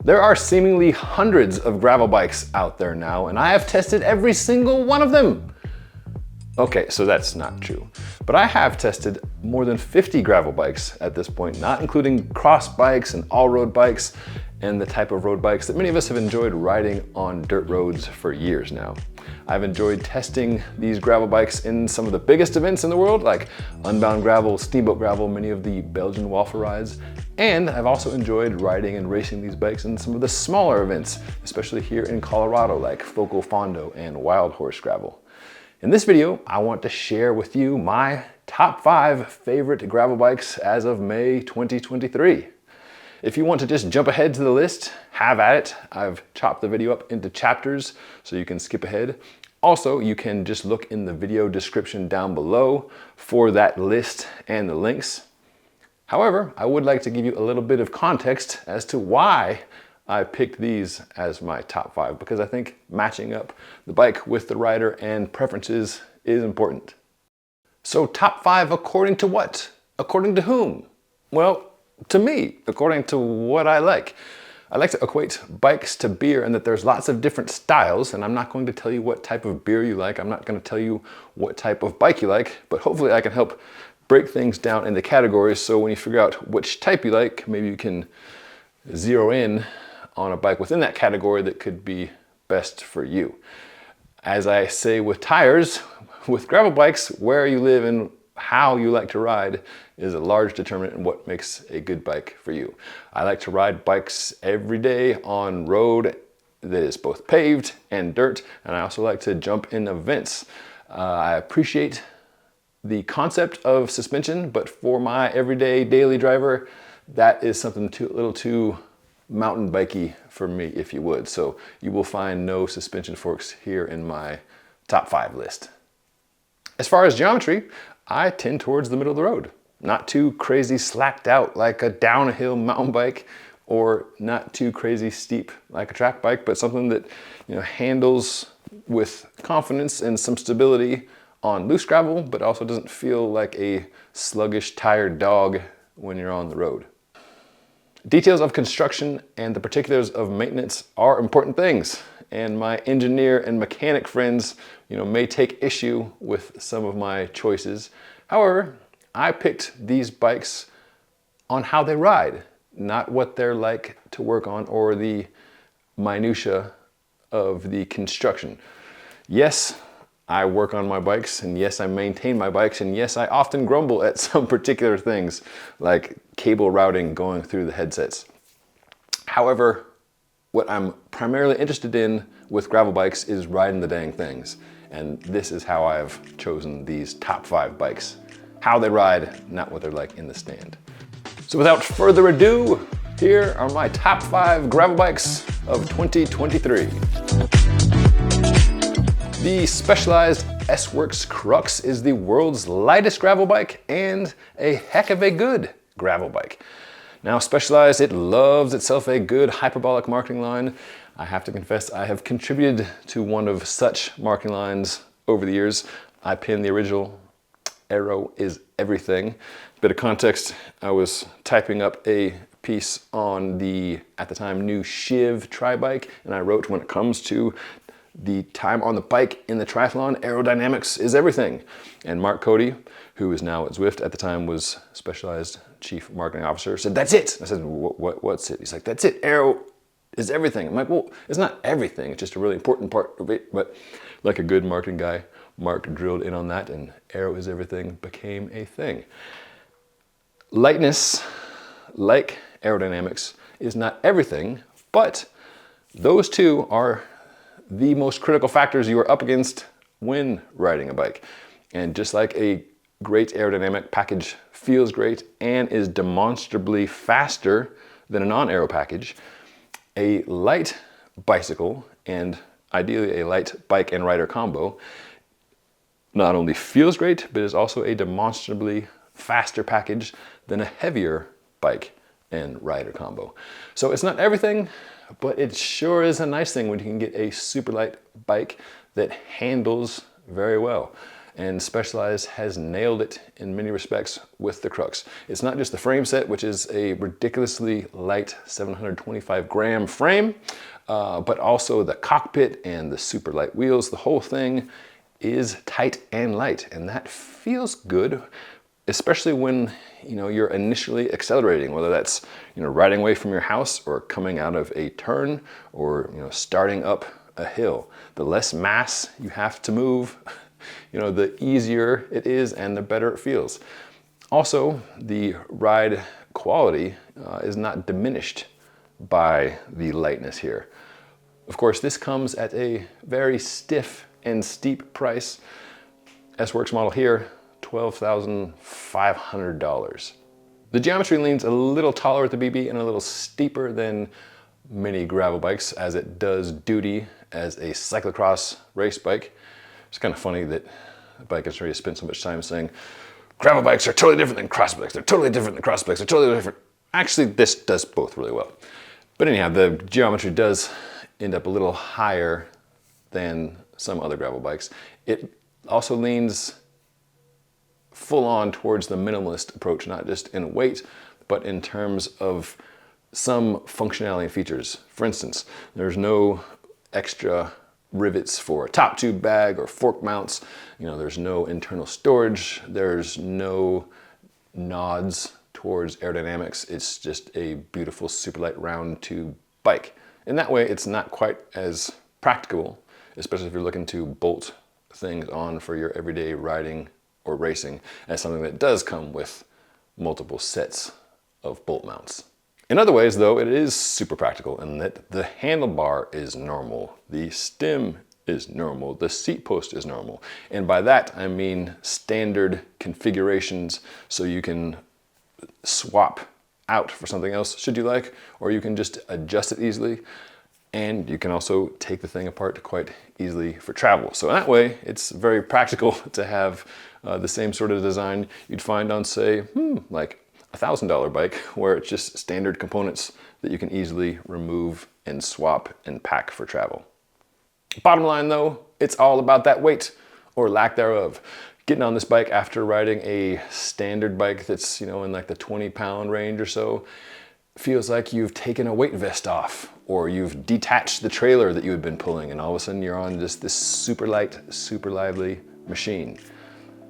There are seemingly hundreds of gravel bikes out there now, and I have tested every single one of them. Okay, so that's not true. But I have tested more than 50 gravel bikes at this point, not including cross bikes and all-road bikes and the type of road bikes that many of us have enjoyed riding on dirt roads for years now. I've enjoyed testing these gravel bikes in some of the biggest events in the world, like Unbound Gravel, Steamboat Gravel, many of the Belgian waffle rides. And I've also enjoyed riding and racing these bikes in some of the smaller events, especially here in Colorado, like Foco Fondo and Wild Horse Gravel. In this video, I want to share with you my top 5 favorite gravel bikes as of May 2023. If you want to just jump ahead to the list, have at it. I've chopped the video up into chapters so you can skip ahead. Also, you can just look in the video description down below for that list and the links. However, I would like to give you a little bit of context as to why I picked these as my top 5, because I think matching up the bike with the rider and preferences is important. So top 5 according to what? According to whom? Well, to me, according to what I like. I like to equate bikes to beer and that there's lots of different styles, and I'm not going to tell you what type of beer you like. I'm not going to tell you what type of bike you like, but hopefully I can help break things down into categories so when you figure out which type you like, maybe you can zero in on a bike within that category that could be best for you. As I say with tires, with gravel bikes, where you live and how you like to ride is a large determinant in what makes a good bike for you. I like to ride bikes every day on road that is both paved and dirt, and I also like to jump in events. I appreciate the concept of suspension, but for my everyday daily driver, that is something a little too mountain bikey for me, if you would. So you will find no suspension forks here in my top 5 list. As far as geometry, I tend towards the middle of the road. Not too crazy slacked out like a downhill mountain bike, or not too crazy steep like a track bike, but something that, you know, handles with confidence and some stability on loose gravel, but also doesn't feel like a sluggish, tired dog when you're on the road. Details of construction and the particulars of maintenance are important things, and my engineer and mechanic friends, may take issue with some of my choices. However, I picked these bikes on how they ride, not what they're like to work on or the minutia of the construction. Yes, I work on my bikes, and yes, I maintain my bikes, and yes, I often grumble at some particular things, like cable routing going through the headsets. However, what I'm primarily interested in with gravel bikes is riding the dang things, and this is how I've chosen these top 5 bikes. How they ride, not what they're like in the stand. So without further ado, here are my top 5 gravel bikes of 2023. The Specialized S-Works Crux is the world's lightest gravel bike and a heck of a good gravel bike. Now, Specialized, it loves itself a good hyperbolic marketing line. I have to confess, I have contributed to one of such marketing lines over the years. I pinned the original, "Aero is everything." Bit of context, I was typing up a piece on the, at the time, new Shiv tri-bike, and I wrote, when it comes to the time on the bike in the triathlon, aerodynamics is everything. And Mark Cody, who is now at Zwift, at the time was Specialized Chief Marketing Officer, said, "That's it." I said, "What's it?" He's like, "That's it, aero is everything." I'm like, well, it's not everything, it's just a really important part of it. But like a good marketing guy, Mark drilled in on that, and aero is everything became a thing. Lightness, like aerodynamics, is not everything, but those two are the most critical factors you are up against when riding a bike. And just like a great aerodynamic package feels great and is demonstrably faster than a non-aero package, a light bicycle, and ideally a light bike and rider combo, not only feels great, but is also a demonstrably faster package than a heavier bike and rider combo. So it's not everything, but it sure is a nice thing when you can get a super light bike that handles very well. and Specialized has nailed it in many respects with the Crux. It's not just the frame set, which is a ridiculously light 725 gram frame, but also the cockpit and the super light wheels. The whole thing is tight and light, and that feels good, especially when you're initially accelerating, whether that's riding away from your house or coming out of a turn or starting up a hill. The less mass you have to move, the easier it is and the better it feels. Also, the ride quality is not diminished by the lightness here. Of course, this comes at a very stiff and steep price. S-Works model here, $12,500. The geometry leans a little taller at the BB and a little steeper than many gravel bikes, as it does duty as a cyclocross race bike. It's kind of funny that the bike industry has spent so much time saying gravel bikes are totally different than cross bikes. They're totally different than cross bikes. They're totally different. Actually, this does both really well. But anyhow, the geometry does end up a little higher than some other gravel bikes. It also leans full on towards the minimalist approach, not just in weight, but in terms of some functionality and features. For instance, there's no extra rivets for a top tube bag or fork mounts. There's no internal storage. There's no nods towards aerodynamics. It's just a beautiful super light round tube bike. In that way, it's not quite as practical, especially if you're looking to bolt things on for your everyday riding or racing, as something that does come with multiple sets of bolt mounts. In other ways, though, it is super practical in that the handlebar is normal, the stem is normal, the seat post is normal. And by that, I mean standard configurations, so you can swap out for something else should you like, or you can just adjust it easily. And you can also take the thing apart quite easily for travel. So in that way, it's very practical to have the same sort of design you'd find on, say, like $1,000 bike, where it's just standard components that you can easily remove and swap and pack for travel. Bottom line though, it's all about that weight or lack thereof. Getting on this bike after riding a standard bike that's in like the 20-pound range or so feels like you've taken a weight vest off, or you've detached the trailer that you had been pulling, and all of a sudden you're on just this super light, super lively machine.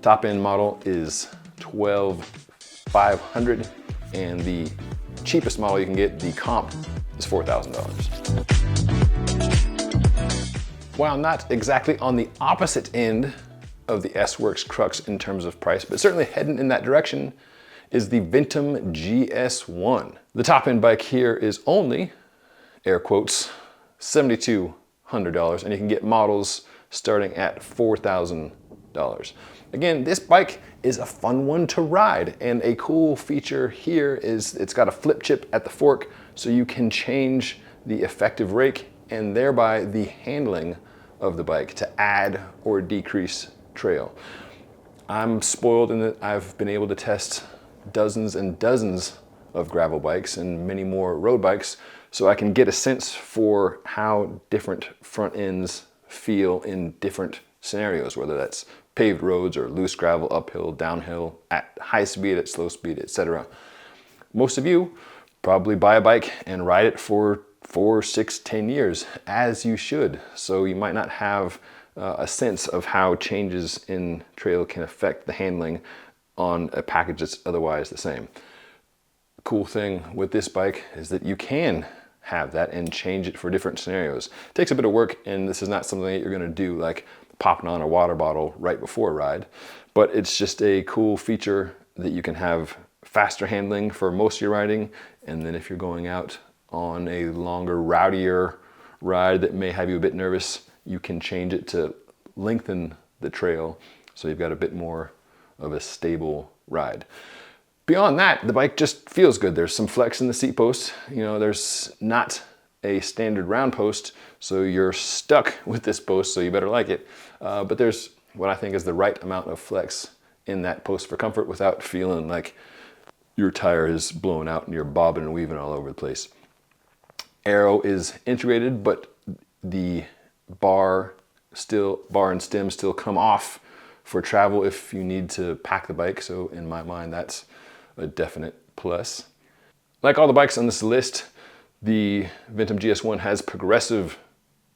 Top end model is $12,500, and the cheapest model you can get, the comp, is $4,000. While not exactly on the opposite end of the S-Works Crux in terms of price, but certainly heading in that direction, is the Ventum GS1. The top end bike here is only, air quotes, $7,200, and you can get models starting at $4,000. Again, this bike is a fun one to ride, and a cool feature here is it's got a flip chip at the fork, so you can change the effective rake and thereby the handling of the bike to add or decrease trail. I'm spoiled in that I've been able to test dozens and dozens of gravel bikes and many more road bikes, so I can get a sense for how different front ends feel in different scenarios, whether that's paved roads or loose gravel, uphill, downhill, at high speed, at slow speed, etc. Most of you probably buy a bike and ride it for 4, 6, 10 years, as you should. So you might not have a sense of how changes in trail can affect the handling on a package that's otherwise the same. Cool thing with this bike is that you can have that and change it for different scenarios. It takes a bit of work, and this is not something that you're gonna do like popping on a water bottle right before a ride, but it's just a cool feature that you can have faster handling for most of your riding, and then if you're going out on a longer, rowdier ride that may have you a bit nervous, you can change it to lengthen the trail so you've got a bit more of a stable ride. Beyond that, the bike just feels good. There's some flex in the seat post. There's not a standard round post, so you're stuck with this post, so you better like it. But there's what I think is the right amount of flex in that post for comfort without feeling like your tire is blowing out and you're bobbing and weaving all over the place. Aero is integrated, but the bar and stem still come off for travel if you need to pack the bike. So in my mind, that's a definite plus. Like all the bikes on this list, the Ventum GS1 has progressive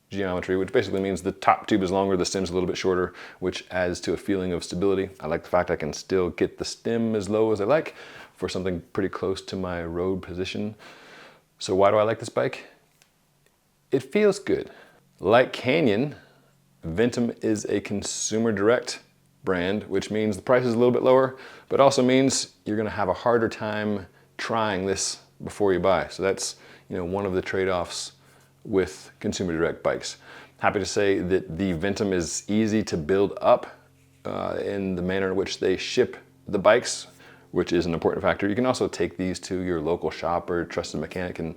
geometry, which basically means the top tube is longer, the stem's a little bit shorter, which adds to a feeling of stability. I like the fact I can still get the stem as low as I like for something pretty close to my road position. So why do I like this bike? It feels good. Like Canyon, Ventum is a consumer direct brand, which means the price is a little bit lower, but also means you're gonna have a harder time trying this before you buy. So that's, you know, one of the trade-offs with consumer direct bikes. Happy to say that the Ventum is easy to build up in the manner in which they ship the bikes, which is an important factor. You can also take these to your local shop or trusted mechanic and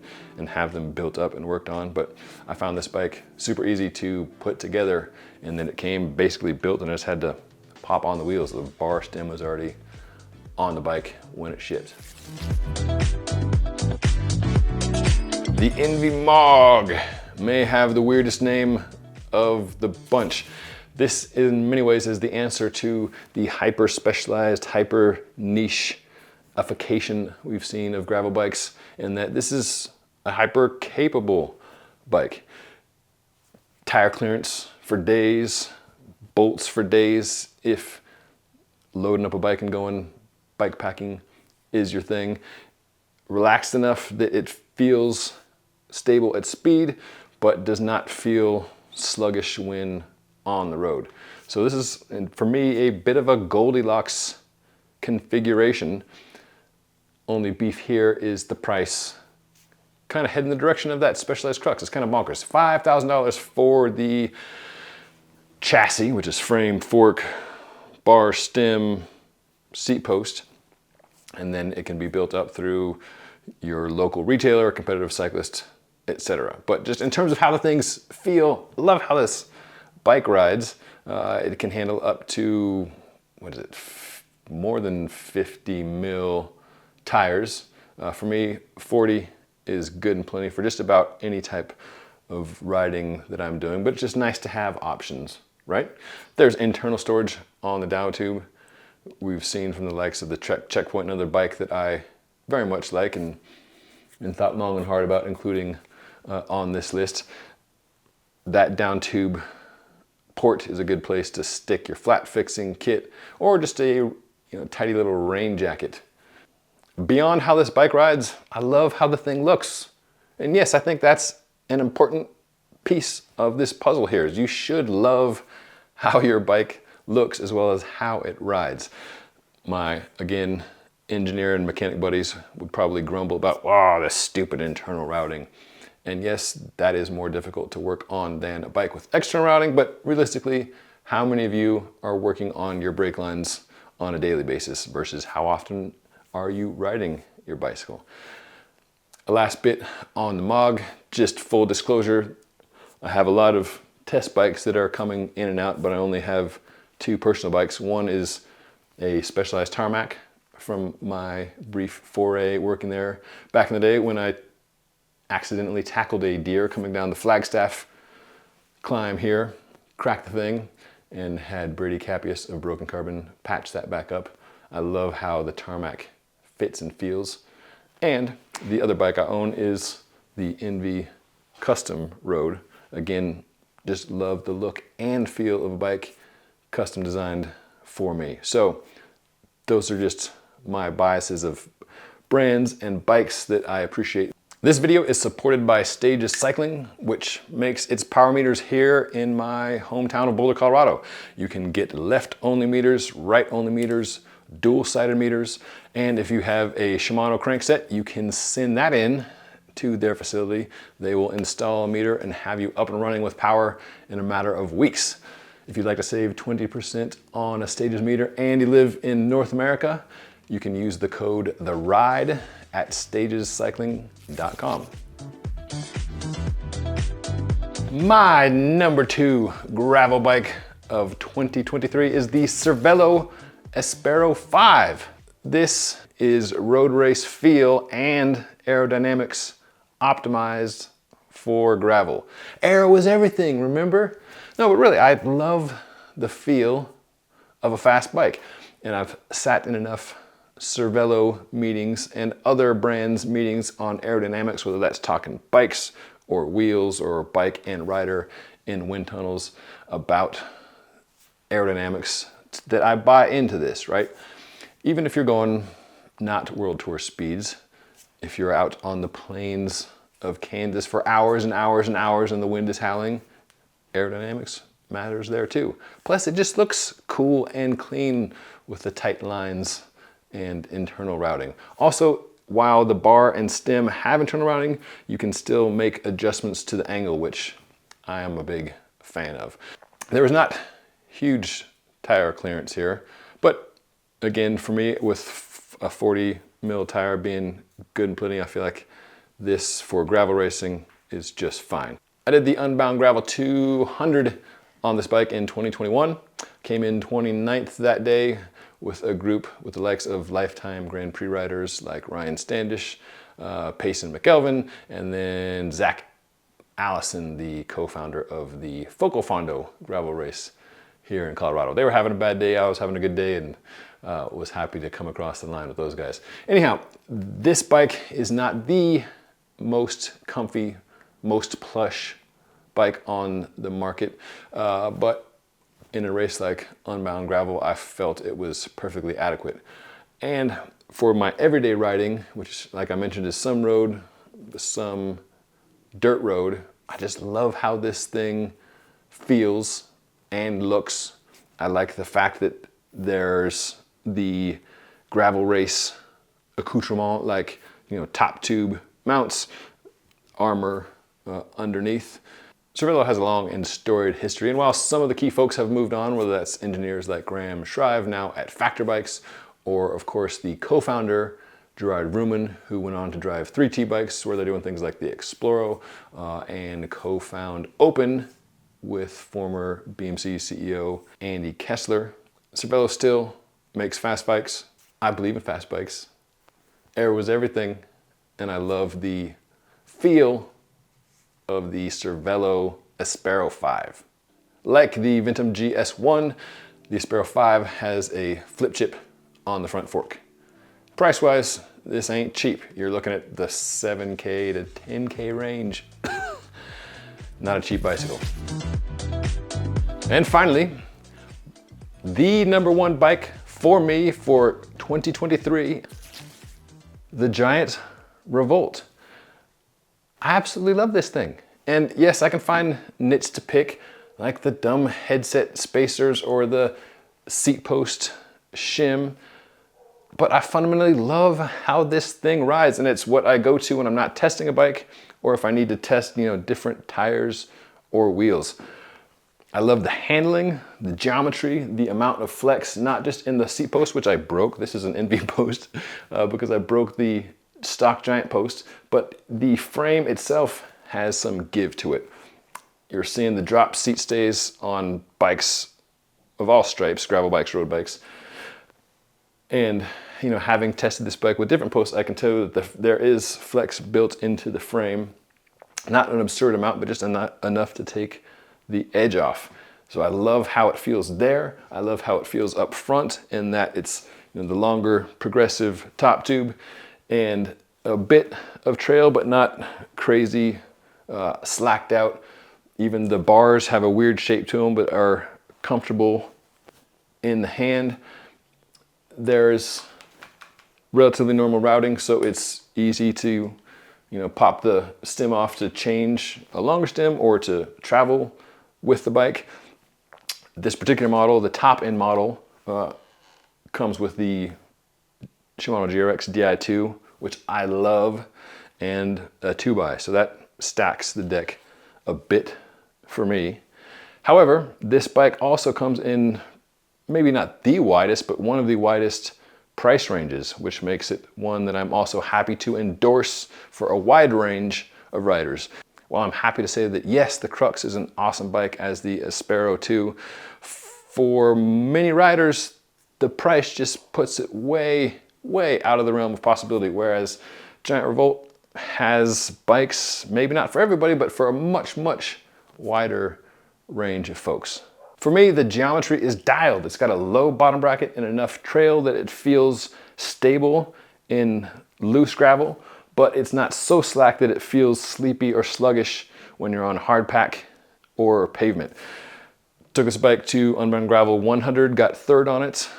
have them built up and worked on. But I found this bike super easy to put together, and then it came basically built and I just had to pop on the wheels. The bar stem was already on the bike when it shipped. The ENVE Mog may have the weirdest name of the bunch. This in many ways is the answer to the hyper specialized, hyper niche-ification we've seen of gravel bikes, in that this is a hyper capable bike. Tire clearance for days, bolts for days if loading up a bike and going bike packing is your thing. Relaxed enough that it feels stable at speed, but does not feel sluggish when on the road. So this is, for me, a bit of a Goldilocks configuration. Only beef here is the price kind of heading in the direction of that Specialized Crux. It's kind of bonkers. $5,000 for the chassis, which is frame, fork, bar, stem, seat post, and then it can be built up through your local retailer, competitive cyclist, etc. But just in terms of how the things feel, I love how this bike rides. It can handle up to, what is it, more than 50 mil tires. For me, 40 is good and plenty for just about any type of riding that I'm doing, but it's just nice to have options, right? There's internal storage on the Dow tube. We've seen from the likes of the Checkpoint, another bike that I very much like and thought long and hard about including on this list. That down tube port is a good place to stick your flat fixing kit or just a tidy little rain jacket. Beyond how this bike rides, I love how the thing looks. And yes, I think that's an important piece of this puzzle here, is you should love how your bike looks as well as how it rides. My, again, engineer and mechanic buddies would probably grumble about, oh, this stupid internal routing. And yes, that is more difficult to work on than a bike with external routing, but realistically, how many of you are working on your brake lines on a daily basis versus how often are you riding your bicycle? A last bit on the Mog, just full disclosure, I have a lot of test bikes that are coming in and out, but I only have two personal bikes. One is a Specialized Tarmac from my brief foray working there back in the day when I accidentally tackled a deer coming down the Flagstaff climb here, cracked the thing, and had Brady Capius of Broken Carbon patch that back up. I love how the Tarmac fits and feels. And the other bike I own is the ENVE Custom Road. Again, just love the look and feel of a bike custom designed for me. So those are just my biases of brands and bikes that I appreciate. This video is supported by Stages Cycling, which makes its power meters here in my hometown of Boulder, Colorado. You can get left-only meters, right-only meters, dual-sided meters, and if you have a Shimano crankset, you can send that in to their facility. They will install a meter and have you up and running with power in a matter of weeks. If you'd like to save 20% on a Stages meter and you live in North America, you can use the code THERIDE at stagescycling.com. My number 2 gravel bike of 2023 is the Cervélo Áspero-5. This is road race feel and aerodynamics optimized for gravel. Aero is everything, remember? No, but really, I love the feel of a fast bike. And I've sat in enough Cervélo meetings and other brands meetings on aerodynamics, whether that's talking bikes or wheels or bike and rider in wind tunnels, about aerodynamics, that I buy into this, right? Even if you're going not World Tour speeds, if you're out on the plains of Kansas for hours and hours and hours and the wind is howling, aerodynamics matters there too. Plus it just looks cool and clean with the tight lines and internal routing. Also, while the bar and stem have internal routing, you can still make adjustments to the angle, which I am a big fan of. There was not huge tire clearance here, but again, for me, with a 40 mil tire being good and plenty, I feel like this for gravel racing is just fine. I did the Unbound Gravel 200 on this bike in 2021. Came in 29th that day with a group with the likes of lifetime Grand Prix riders like Ryan Standish, Payson McElveen, and then Zach Allison, the co-founder of the Focal Fondo gravel race here in Colorado. They were having a bad day, I was having a good day, and was happy to come across the line with those guys. Anyhow, this bike is not the most comfy, most plush bike on the market, but in a race like Unbound Gravel, I felt it was perfectly adequate. And for my everyday riding, which like I mentioned is some road, some dirt road, I just love how this thing feels and looks. I like the fact that there's the gravel race accoutrement, like, you know, top tube mounts, armor underneath. Cervélo has a long and storied history, and while some of the key folks have moved on, whether that's engineers like Graham Shrive now at Factor Bikes, or of course the co-founder Gerard Ruman, who went on to drive 3T bikes, where they're doing things like the Exploro, and co-found Open with former BMC CEO Andy Kessler. Cervélo still makes fast bikes. I believe in fast bikes. Air was everything, and I love the feel of the Cervélo Áspero-5. Like the Ventum GS1, the Áspero-5 has a flip chip on the front fork. Price-wise, this ain't cheap. You're looking at the 7K to 10K range. Not a cheap bicycle. And finally, the #1 bike for me for 2023, the giant Revolt. I absolutely love this thing. And yes, I can find nits to pick, like the dumb headset spacers or the seat post shim, but I fundamentally love how this thing rides, and it's what I go to when I'm not testing a bike, or if I need to test, you know, different tires or wheels. I love the handling, the geometry, the amount of flex, not just in the seat post, which I broke. This is an ENVE post because I broke the stock giant post, but the frame itself has some give to it. You're seeing the drop seat stays on bikes of all stripes, gravel bikes, road bikes. And, you know, having tested this bike with different posts, I can tell you that there is flex built into the frame. Not an absurd amount, but just enough to take the edge off. So I love how it feels there. I love how it feels up front, in that it's, you know, the longer progressive top tube and a bit of trail, but not crazy slacked out. Even the bars have a weird shape to them, but are comfortable in the hand. There's relatively normal routing, so it's easy to, you know, pop the stem off to change a longer stem or to travel with the bike. This particular model, the top end model, comes with the Shimano GRX Di2, which I love, and a 2x, so that stacks the deck a bit for me. However, this bike also comes in maybe not the widest, but one of the widest price ranges, which makes it one that I'm also happy to endorse for a wide range of riders. While I'm happy to say that yes, the Crux is an awesome bike as the Áspero 2, for many riders, the price just puts it way out of the realm of possibility, whereas Giant Revolt has bikes, maybe not for everybody, but for a much wider range of folks. For me, the geometry is dialed. It's got a low bottom bracket and enough trail that it feels stable in loose gravel, but it's not so slack that it feels sleepy or sluggish when you're on hard pack or pavement. Took this bike to Unbound Gravel 100, got third on it,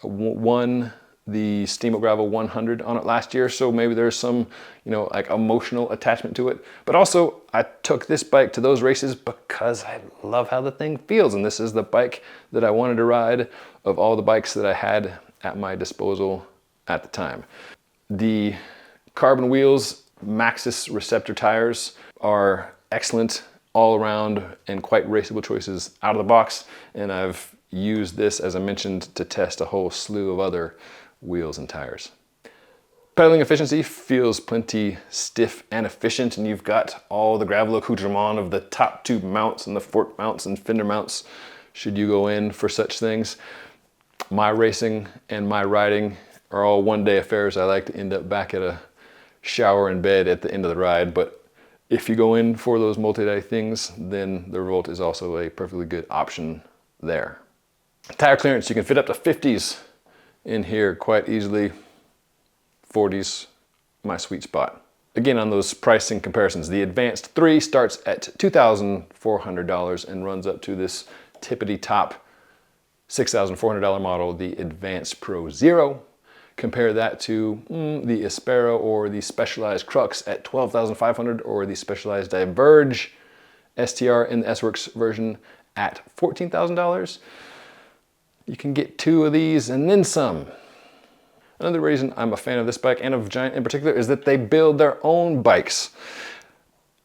won the Steamboat Gravel 100 on it last year, so maybe there's some, like emotional attachment to it. But also, I took this bike to those races because I love how the thing feels, and this is the bike that I wanted to ride of all the bikes that I had at my disposal at the time. The carbon wheels, Maxxis Receptor tires are excellent all around and quite raceable choices out of the box, and I've used this, as I mentioned, to test a whole slew of other wheels and tires. Pedaling efficiency feels plenty stiff and efficient, and you've got all the gravel accoutrement of the top tube mounts and the fork mounts and fender mounts should you go in for such things. My racing and my riding are all one-day affairs. I like to end up back at a shower in bed at the end of the ride, but if you go in for those multi-day things, then the Revolt is also a perfectly good option there. Tire clearance, you can fit up to 50s in here quite easily. 40s, my sweet spot. Again, on those pricing comparisons, the Advanced 3 starts at $2,400 and runs up to this tippity top $6,400 model, the Advanced Pro Zero. Compare that to the Aspero or the Specialized Crux at $12,500, or the Specialized Diverge STR in the S-Works version at $14,000. You can get two of these and then some. Another reason I'm a fan of this bike, and of Giant in particular, is that they build their own bikes,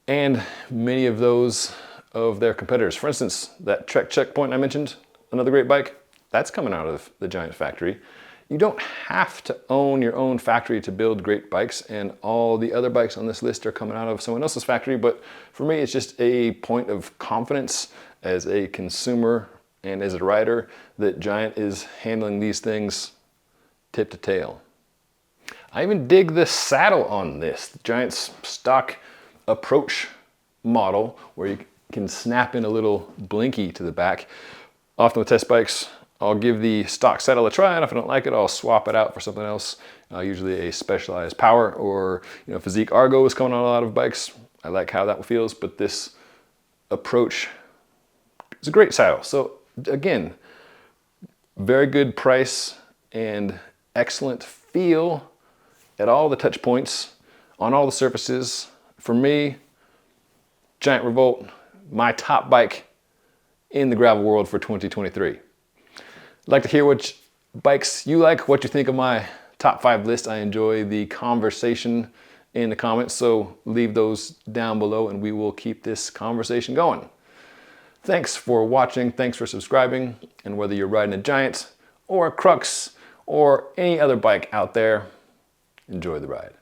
and many of those of their competitors. For instance, that Trek Checkpoint I mentioned, another great bike, that's coming out of the Giant factory. You don't have to own your own factory to build great bikes, and all the other bikes on this list are coming out of someone else's factory, but for me it's just a point of confidence as a consumer and as a rider that Giant is handling these things tip to tail. I even dig the saddle on this. The Giant's stock approach model, where you can snap in a little blinky to the back. Often with test bikes, I'll give the stock saddle a try, and if I don't like it, I'll swap it out for something else. Usually a Specialized Power or Physique Argo is coming on a lot of bikes. I like how that feels, but this approach is a great saddle. So again, very good price and excellent feel at all the touch points, on all the surfaces. For me, Giant Revolt, my top bike in the gravel world for 2023. I'd like to hear which bikes you like, what you think of my top 5 list. I enjoy the conversation in the comments, so leave those down below and we will keep this conversation going. Thanks for watching, thanks for subscribing, and whether you're riding a Giant or a Crux or any other bike out there, enjoy the ride.